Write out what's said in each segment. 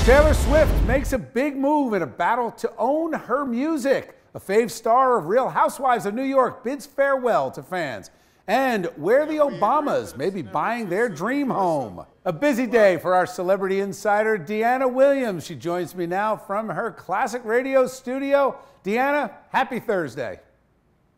Taylor Swift makes a big move in a battle to own her music. A fave star of Real Housewives of New York bids farewell to fans. And where the Obamas may be buying their dream home. A busy day for our celebrity insider, Deanna Williams. She joins me now from her classic radio studio. Deanna, happy Thursday.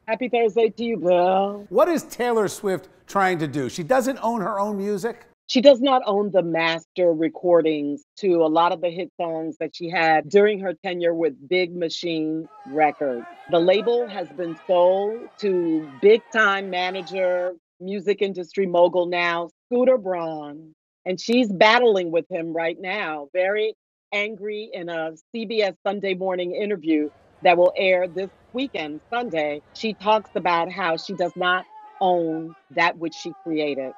Happy Thursday to you, Bill. What is Taylor Swift trying to do? She doesn't own her own music? She does not own the master recordings to a lot of the hit songs that she had during her tenure with Big Machine Records. The label has been sold to big-time manager, music industry mogul now, Scooter Braun. And she's battling with him right now, very angry in a CBS Sunday morning interview that will air this weekend, Sunday. She talks about how she does not own that which she created.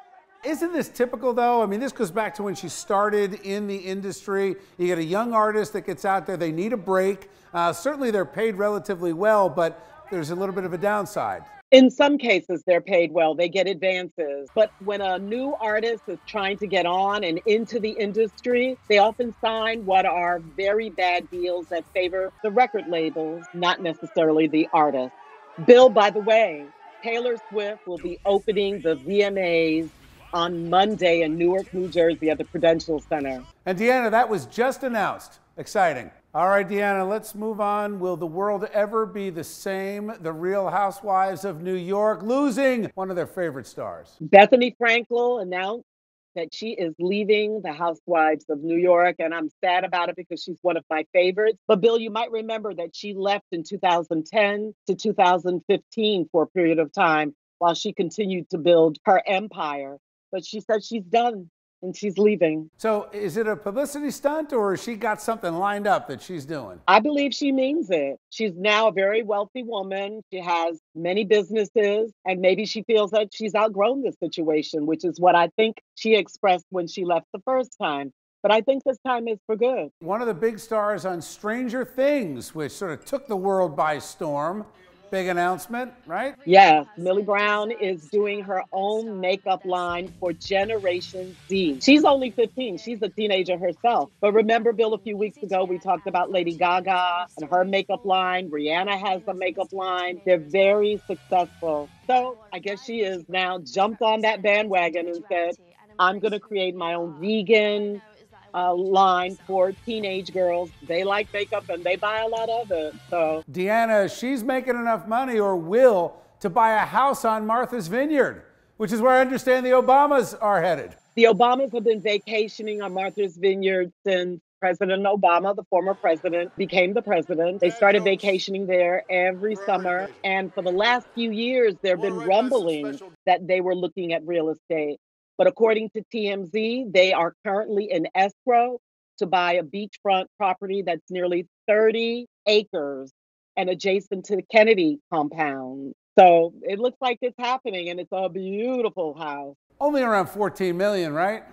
Isn't this typical, though? I mean, this goes back to when she started in the industry. You get a young artist that gets out there, they need a break. Certainly they're paid relatively well, but there's a little bit of a downside. In some cases, they're paid well. They get advances. But when a new artist is trying to get on and into the industry, they often sign what are very bad deals that favor the record labels, not necessarily the artist. Bill, by the way, Taylor Swift will be opening the VMAs on Monday in Newark, New Jersey at the Prudential Center. And Deanna, that was just announced. Exciting. All right, Deanna, let's move on. Will the world ever be the same? The Real Housewives of New York losing one of their favorite stars. Bethany Frankel announced that she is leaving the Housewives of New York, and I'm sad about it because she's one of my favorites. But Bill, you might remember that she left in 2010 to 2015 for a period of time while she continued to build her empire. But she said she's done and she's leaving. So is it a publicity stunt or has she got something lined up that she's doing? I believe she means it. She's now a very wealthy woman. She has many businesses and maybe she feels that she's outgrown this situation, which is what I think she expressed when she left the first time. But I think this time is for good. One of the big stars on Stranger Things, which sort of took the world by storm. Big announcement, right? Yeah, Millie Brown is doing her own makeup line for Generation Z. She's only 15. She's a teenager herself. But remember, Bill, a few weeks ago, we talked about Lady Gaga and her makeup line. Rihanna has a makeup line. They're very successful. So I guess she is now jumped on that bandwagon and said, I'm going to create my own vegan line for teenage girls. They like makeup and they buy a lot of it. So Deanna, she's making enough money or will to buy a house on Martha's Vineyard, which is where I understand the Obamas are headed. The Obamas have been vacationing on Martha's Vineyard since President Obama, the former president, became the president. They started vacationing there every summer. And for the last few years, there have been rumblings that they were looking at real estate. But according to TMZ, they are currently in escrow to buy a beachfront property that's nearly 30 acres and adjacent to the Kennedy compound. So it looks like it's happening and it's a beautiful house. Only around 14 million, right?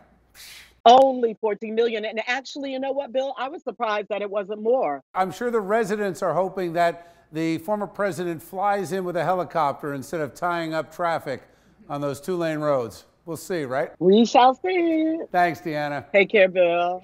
Only 14 million. And actually, you know what, Bill? I was surprised that it wasn't more. I'm sure the residents are hoping that the former president flies in with a helicopter instead of tying up traffic on those 2-lane roads. We'll see, right? We shall see. Thanks, Deanna. Take care, Bill.